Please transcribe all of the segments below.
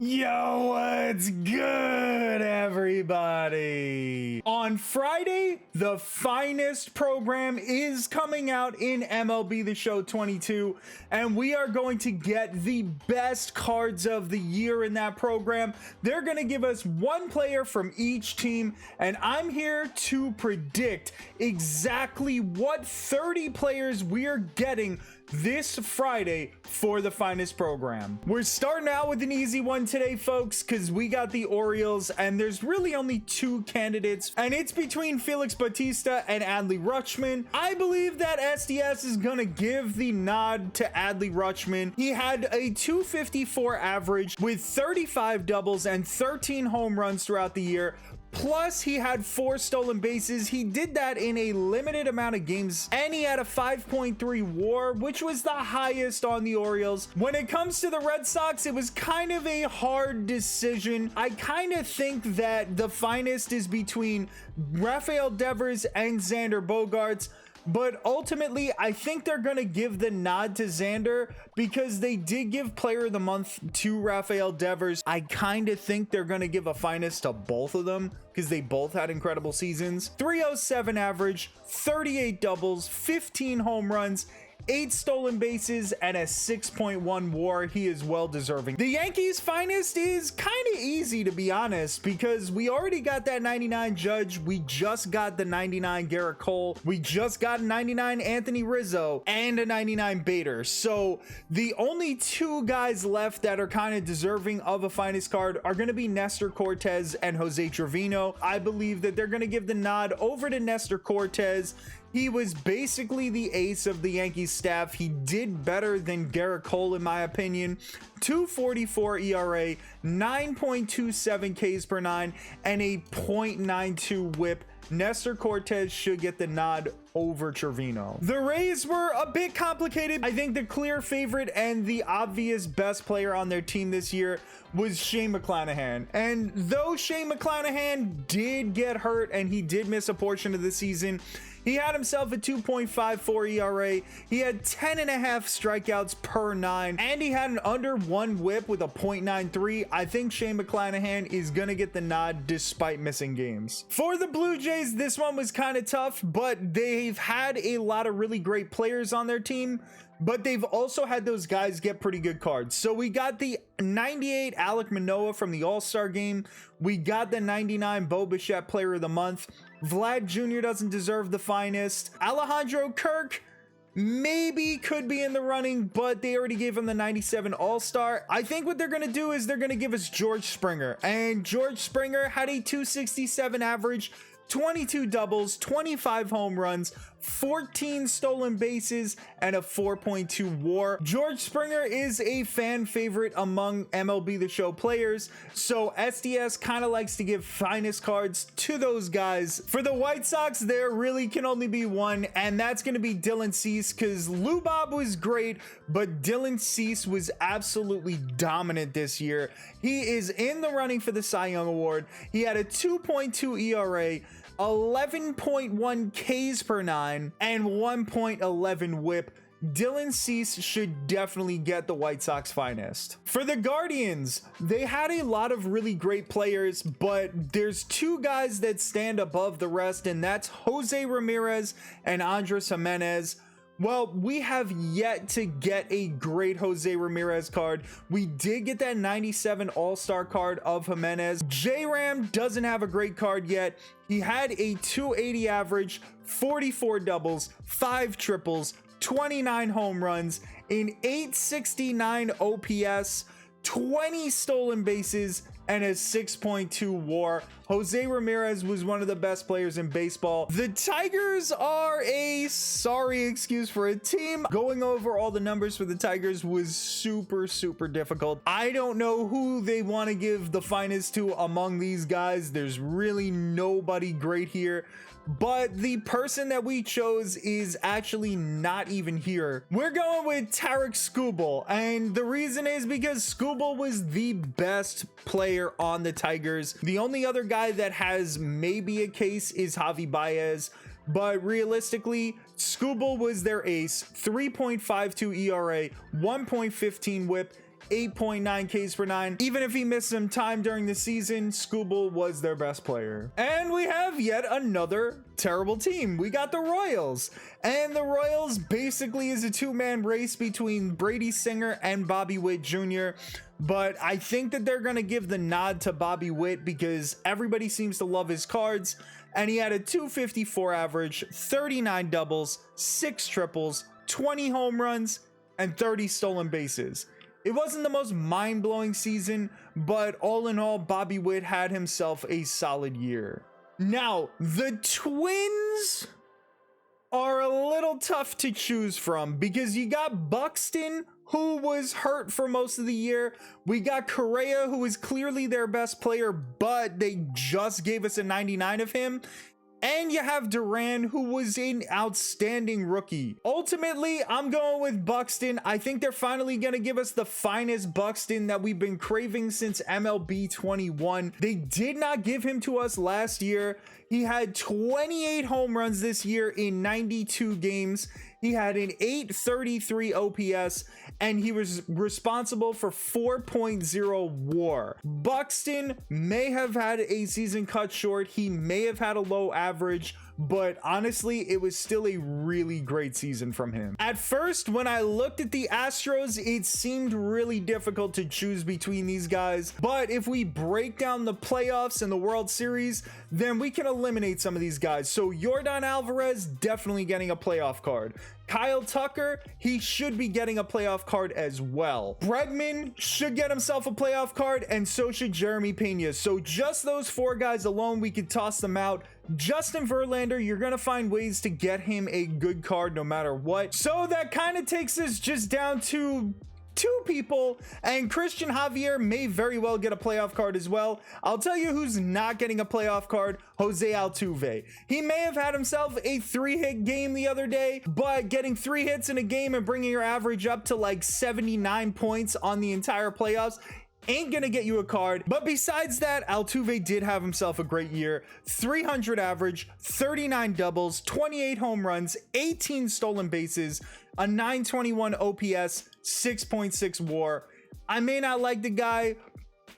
Yo, what's good, everybody? On Friday, the finest program is coming out in MLB The Show 22, and we are going to get the best cards of the year in that program. They're going to give us one player from each team, and I'm here to predict exactly what 30 players we are getting this Friday for the finest program. We're starting out with an easy one today, folks, because we got the Orioles, and there's really only two candidates, and it's between Felix Bautista and Adley Rutschman. I believe that SDS is gonna give the nod to Adley Rutschman. He had a 254 average with 35 doubles and 13 home runs throughout the year. Plus, he had 4 stolen bases. He did that in a limited amount of games, and he had a 5.3 WAR, which was the highest on the Orioles. When it comes to the Red Sox, it was kind of a hard decision. I kind of think that the finest is between Rafael Devers and Xander Bogaerts. But ultimately, I think they're going to give the nod to Xander because they did give Player of the Month to Rafael Devers. I kind of think they're going to give a finest to both of them because they both had incredible seasons. 307 average, 38 doubles, 15 home runs, 8 stolen bases, and a 6.1 WAR. He is well deserving. The Yankees finest is kind of easy, to be honest, because we already got that 99 Judge. We just got the 99 Garrett Cole. We just got a 99 Anthony Rizzo and a 99 Bader. So the only two guys left that are kind of deserving of a finest card are going to be Nestor Cortez and Jose Trevino. I believe that they're going to give the nod over to Nestor Cortez. He was basically the ace of the Yankees staff. He did better than Garrett Cole, in my opinion. 2.44 ERA, 9.27 Ks per 9, and a .92 whip. Nestor Cortez should get the nod over Trevino. The Rays were a bit complicated. I think the clear favorite and the obvious best player on their team this year was Shane McClanahan. And though Shane McClanahan did get hurt and he did miss a portion of the season, he had himself a 2.54 ERA. He had 10.5 strikeouts per 9, and he had an under 1 whip with a .93. I think Shane McClanahan is gonna get the nod despite missing games. For the Blue Jays, this one was kind of tough, but they've had a lot of really great players on their team, but they've also had those guys get pretty good cards. So we got the 98 Alek Manoah from the All-Star game. We got the 99 Bo Bichette Player of the Month. Vlad Jr. doesn't deserve the finest. Alejandro Kirk maybe could be in the running, but they already gave him the 97 All-Star. I think what they're going to do is they're going to give us George Springer. And George Springer had a 267 average, 22 doubles, 25 home runs, 14 stolen bases, and a 4.2 WAR. George Springer is a fan favorite among MLB The Show players, so SDS kind of likes to give finest cards to those guys. For the White Sox, there really can only be one, and that's going to be Dylan Cease, because Lou Bob was great, but Dylan Cease was absolutely dominant this year. He is in the running for the Cy Young Award. He had a 2.2 ERA, 11.1 Ks per 9, and 1.11 whip. Dylan Cease should definitely get the White Sox finest. For the Guardians, they had a lot of really great players, but there's two guys that stand above the rest, and that's Jose Ramirez and Andres Jimenez. Well, we have yet to get a great Jose Ramirez card. We did get that 97 All-Star card of Jimenez. J-Ram doesn't have a great card yet. He had a 280 average, 44 doubles, 5 triples, 29 home runs, an 869 OPS, 20 stolen bases, and a 6.2 WAR. Jose Ramirez was one of the best players in baseball. The Tigers are a sorry excuse for a team. Going over all the numbers for the Tigers was super difficult. I don't know who they want to give the finest to among these guys. There's really nobody great here. But the person that we chose is actually not even here. We're going with Tarek Skubal, and the reason is because Skubal was the best player on the Tigers. The only other guy that has maybe a case is Javi Baez, but realistically, Skubal was their ace. 3.52 ERA, 1.15 whip, 8.9 Ks per 9. Even if he missed some time during the season, Skubal was their best player. And we have yet another terrible team. We got the Royals. And the Royals basically is a two-man race between Brady Singer and Bobby Witt Jr., but I think that they're going to give the nod to Bobby Witt because everybody seems to love his cards, and he had a 254 average, 39 doubles, 6 triples, 20 home runs, and 30 stolen bases. It wasn't the most mind-blowing season, but all in all, Bobby Witt had himself a solid year. Now, the Twins are a little tough to choose from because you got Buxton, who was hurt for most of the year. We got Correa, who is clearly their best player, but they just gave us a 99 of him. And you have Duran, who was an outstanding rookie. Ultimately, I'm going with Buxton. I think they're finally going to give us the finest Buxton that we've been craving since MLB 21. They did not give him to us last year. He had 28 home runs this year in 92 games. He had an 833 OPS, and he was responsible for 4.0 WAR. Buxton may have had a season cut short. He may have had a low average, but honestly, it was still a really great season from him. At first, when I looked at the Astros, it seemed really difficult to choose between these guys. But if we break down the playoffs and the World Series, then we can eliminate some of these guys. So Yordan Alvarez, definitely getting a playoff card. Kyle Tucker, he should be getting a playoff card as well. Bregman should get himself a playoff card, and so should Jeremy Pena. So just those 4 guys alone, we could toss them out. Justin Verlander, you're going to find ways to get him a good card no matter what. So that kind of takes us just down to 2 people, and Christian Javier may very well get a playoff card as well. I'll tell you who's not getting a playoff card: Jose Altuve. He may have had himself a 3-hit game the other day, but getting 3 hits in a game and bringing your average up to like 79 points on the entire playoffs ain't gonna get you a card. But besides that, Altuve did have himself a great year. 300 average, 39 doubles, 28 home runs, 18 stolen bases, a 921 OPS, 6.6 WAR. I may not like the guy,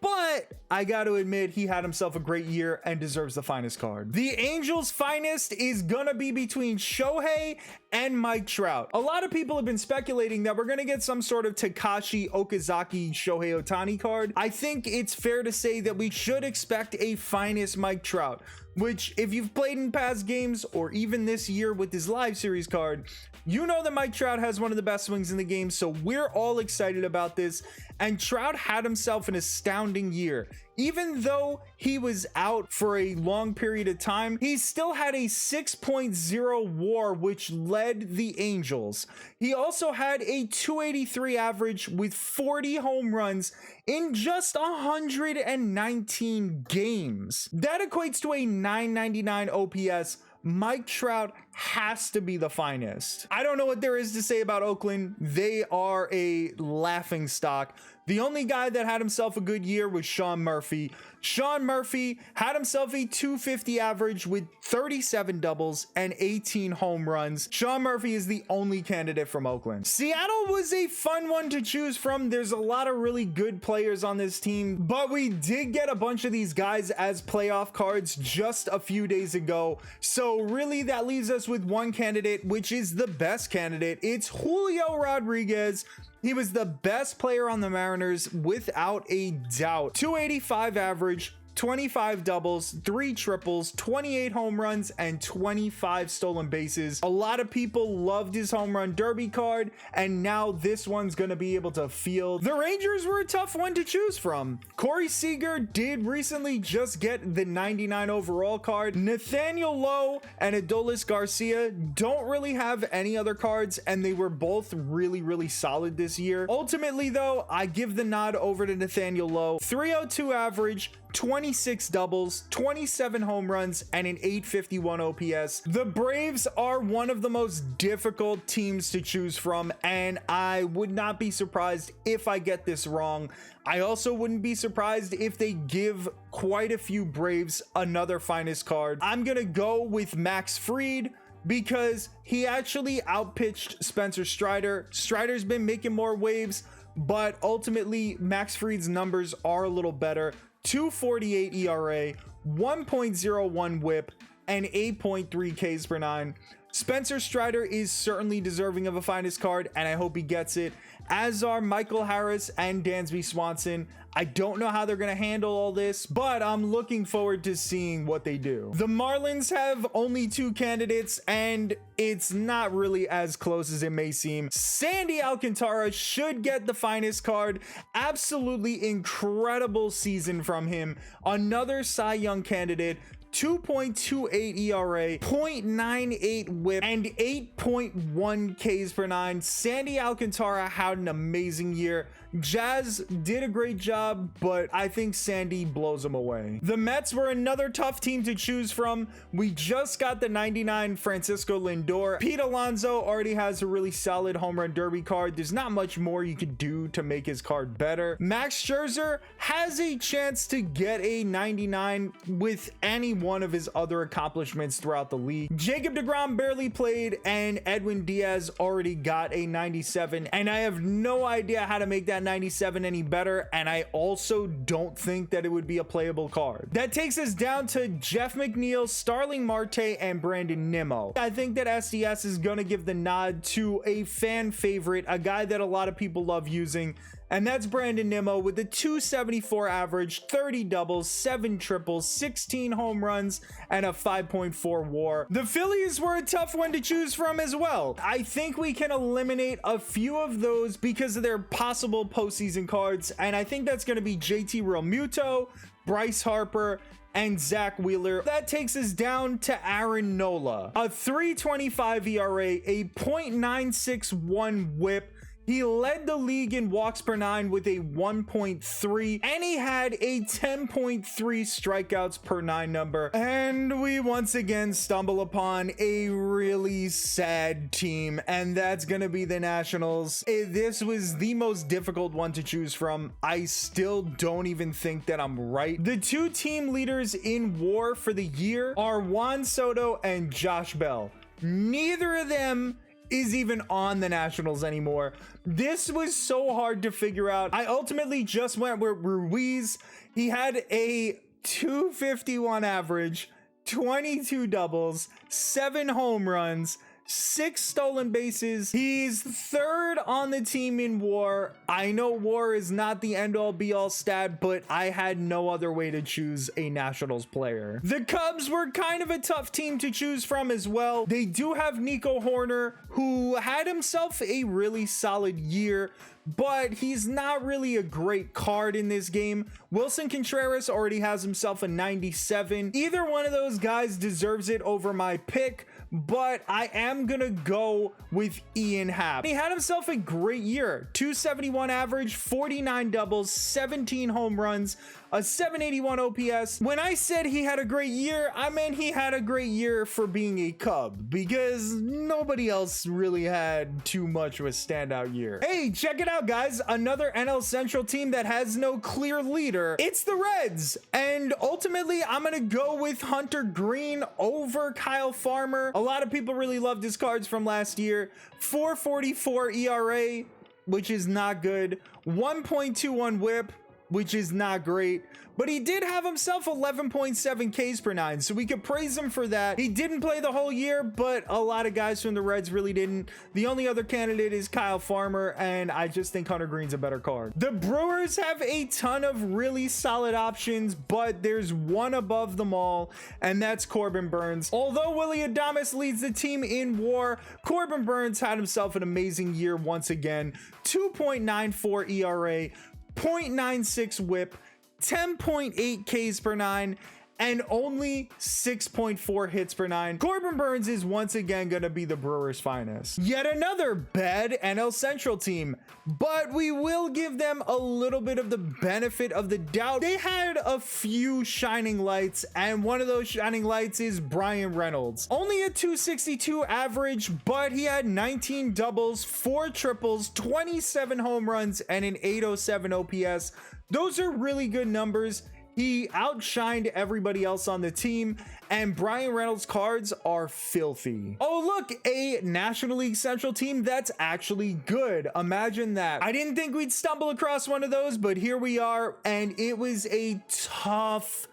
but I got to admit he had himself a great year and deserves the finest card. The Angels' finest is gonna be between Shohei and Mike Trout. A lot of people have been speculating that we're gonna get some sort of Takashi Okazaki Shohei Ohtani card. I think it's fair to say that we should expect a finest Mike Trout, which if you've played in past games or even this year with his live series card, you know that Mike Trout has one of the best swings in the game, so we're all excited about this. And Trout had himself an astounding year. Even though he was out for a long period of time, he still had a 6.0 WAR, which led the Angels. He also had a 283 average with 40 home runs in just 119 games. That equates to a 999 OPS. Mike Trout has to be the finest. I don't know what there is to say about Oakland. They are a laughing stock. The only guy that had himself a good year was Sean Murphy. Sean Murphy had himself a 250 average with 37 doubles and 18 home runs. Sean Murphy is the only candidate from Oakland. Seattle was a fun one to choose from. There's a lot of really good players on this team, but we did get a bunch of these guys as playoff cards just a few days ago. So really that leaves us with one candidate, which is the best candidate. It's Julio Rodriguez. He was the best player on the Mariners without a doubt. 285 average, 25 doubles, 3 triples, 28 home runs, and 25 stolen bases. A lot of people loved his home run derby card, and now this one's going to be able to field. The Rangers were a tough one to choose from. Corey Seager did recently just get the 99 overall card. Nathaniel Lowe and Adolis Garcia don't really have any other cards, and they were both really solid this year. Ultimately, though, I give the nod over to Nathaniel Lowe. 302 average, 26 doubles, 27 home runs, and an 851 OPS. The Braves are one of the most difficult teams to choose from, and I would not be surprised if I get this wrong. I also wouldn't be surprised if they give quite a few Braves another finest card. I'm gonna go with Max Fried, because he actually outpitched Spencer Strider. Strider's been making more waves, but ultimately Max Fried's numbers are a little better. 2.48 ERA, 1.01 whip, and 8.3 Ks per nine. Spencer Strider is certainly deserving of a finest card, and I hope he gets it, as are Michael Harris and Dansby Swanson. I don't know how they're going to handle all this, but I'm looking forward to seeing what they do. The Marlins have only 2 candidates, and it's not really as close as it may seem. Sandy Alcantara should get the finest card. Absolutely incredible season from him. Another Cy Young candidate. 2.28 ERA, 0.98 whip, and 8.1 Ks per nine. Sandy Alcantara had an amazing year. Jazz did a great job, but I think Sandy blows them away. The Mets were another tough team to choose from. We just got the 99 Francisco Lindor. Pete Alonso already has a really solid home run derby card. There's not much more you could do to make his card better. Max Scherzer has a chance to get a 99 with any one of his other accomplishments throughout the league. Jacob deGrom barely played, and Edwin Diaz already got a 97, and I have no idea how to make that 97 any better, and I also don't think that it would be a playable card. That takes us down to Jeff McNeil, Starling Marte, and Brandon Nimmo. I think that SDS is gonna give the nod to a fan favorite, a guy that a lot of people love using, and that's Brandon Nimmo with a 274 average, 30 doubles, 7 triples, 16 home runs, and a 5.4 WAR. The Phillies were a tough one to choose from as well. I think we can eliminate a few of those because of their possible postseason cards, and I think that's going to be JT Realmuto, Bryce Harper, and Zach Wheeler. That takes us down to Aaron Nola. A 3.25 ERA, a .961 whip. He led the league in walks per nine with a 1.3, and he had a 10.3 strikeouts per nine number. And we once again stumble upon a really sad team, and that's gonna be the Nationals. This was the most difficult one to choose from. I still don't even think that I'm right. The 2 team leaders in WAR for the year are Juan Soto and Josh Bell. Neither of them is even on the Nationals anymore. This was so hard to figure out. I ultimately just went with Ruiz. He had a 251 average, 22 doubles, 7 home runs, 6 stolen bases. He's 3rd on the team in WAR. I know WAR is not the end-all be-all stat, but I had no other way to choose a Nationals player. The Cubs were kind of a tough team to choose from as well. They do have Nico Horner, who had himself a really solid year, but he's not really a great card in this game. Wilson Contreras already has himself a 97. Either one of those guys deserves it over my pick, but I am gonna go with Ian Happ. He had himself a great year. 271 average, 49 doubles, 17 home runs, a 781 OPS. When I said he had a great year, I meant he had a great year for being a Cub, because nobody else really had too much of a standout year. Hey, check it out, guys. Another NL Central team that has no clear leader. It's the Reds. And ultimately, I'm gonna go with Hunter Green over Kyle Farmer. A lot of people really loved his cards from last year. 4.44 ERA, which is not good. 1.21 whip, which is not great, but he did have himself 11.7 Ks per nine, so we could praise him for that. He didn't play the whole year, but a lot of guys from the Reds really didn't. The only other candidate is Kyle Farmer, and I just think Hunter Green's a better card. The Brewers have a ton of really solid options, but there's one above them all, and that's Corbin Burns. Although Willy Adames leads the team in WAR, Corbin Burns had himself an amazing year once again. 2.94 ERA, 0.96 whip, 10.8 Ks per nine, and only 6.4 hits per nine. Corbin Burns is once again going to be the Brewers' finest. Yet another bad NL Central team, but we will give them a little bit of the benefit of the doubt. They had a few shining lights, and one of those shining lights is Brian Reynolds. Only a 262 average, but he had 19 doubles, 4 triples, 27 home runs, and an 807 OPS. Those are really good numbers. He outshined everybody else on the team, and Brian Reynolds cards are filthy. Oh, look, a National League Central team that's actually good. Imagine that. I didn't think we'd stumble across one of those, but here we are, and it was a tough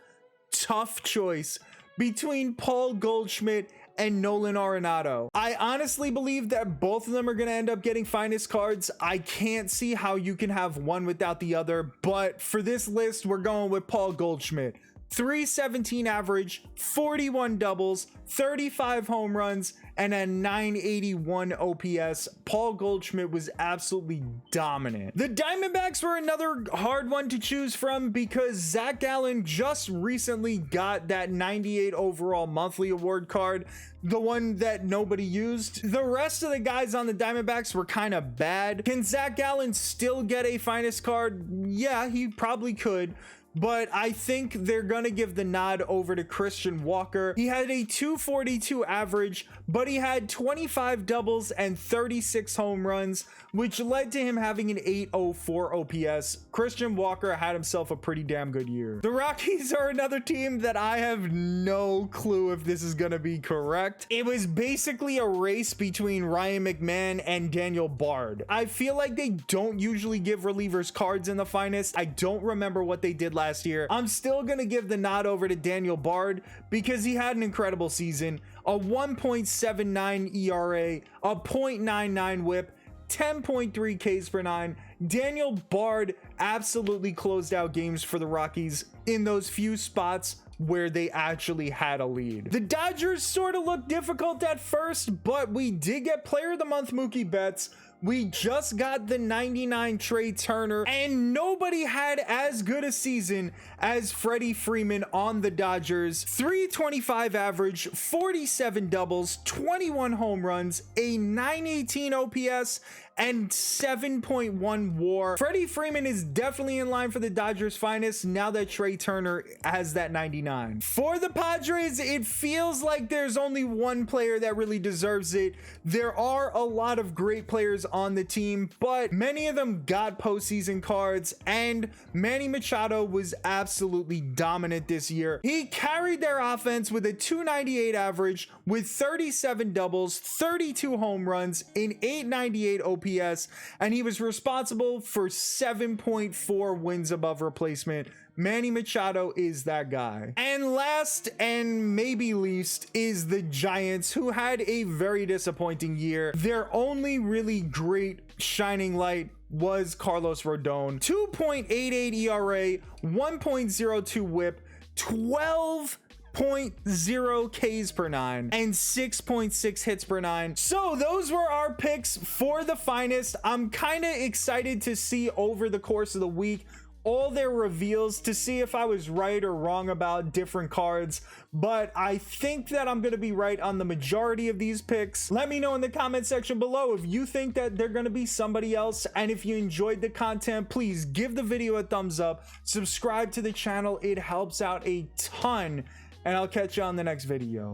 choice between Paul Goldschmidt and Nolan Arenado. I honestly believe that both of them are going to end up getting finest cards. I can't see how you can have one without the other, but for this list, we're going with Paul Goldschmidt. 317 average, 41 doubles, 35 home runs, and a 981 OPS. Paul Goldschmidt was absolutely dominant. The Diamondbacks were another hard one to choose from because Zach Gallen just recently got that 98 overall monthly award card, the one that nobody used. The rest of the guys on the Diamondbacks were kind of bad. Can Zach Gallen still get a finest card? Yeah, he probably could. But I think they're gonna give the nod over to Christian Walker. He had a 242 average, but he had 25 doubles and 36 home runs, which led to him having an 804 OPS. Christian Walker had himself a pretty damn good year. The Rockies are another team that I have no clue if this is gonna be correct. It was basically a race between Ryan McMahon and Daniel Bard. I feel like they don't usually give relievers cards in the finest. I don't remember what they did last year. I'm still gonna give the nod over to Daniel Bard because he had an incredible season. A 1.79 ERA, a 0.99 whip, 10.3 Ks per nine. Daniel Bard absolutely closed out games for the Rockies in those few spots where they actually had a lead. The Dodgers sort of looked difficult at first, but we did get Player of the Month Mookie Betts. We just got the 99 Trey Turner, and nobody had as good a season as Freddie Freeman on the Dodgers. 325 average, 47 doubles, 21 home runs, a 918 OPS, and 7.1 WAR. Freddie Freeman is definitely in line for the Dodgers' finest now that Trey Turner has that 99. For the Padres, it feels like there's only one player that really deserves it. There are a lot of great players on the team, but many of them got postseason cards, and Manny Machado was absolutely dominant this year. He carried their offense with a 298 average with 37 doubles, 32 home runs, an 898 OPS, and he was responsible for 7.4 wins above replacement. Manny Machado is that guy. And last and maybe least is the Giants, who had a very disappointing year. Their only really great shining light was Carlos Rodon. 2.88 ERA, 1.02 whip, 12.0 Ks per nine, and 6.6 hits per nine. So those were our picks for the finest. I'm kind of excited to see over the course of the week all their reveals to see if I was right or wrong about different cards, but I think that I'm going to be right on the majority of these picks. Let me know in the comment section below if you think that they're going to be somebody else, and if you enjoyed the content, please give the video a thumbs up, subscribe to the channel, it helps out a ton, and I'll catch you on the next video.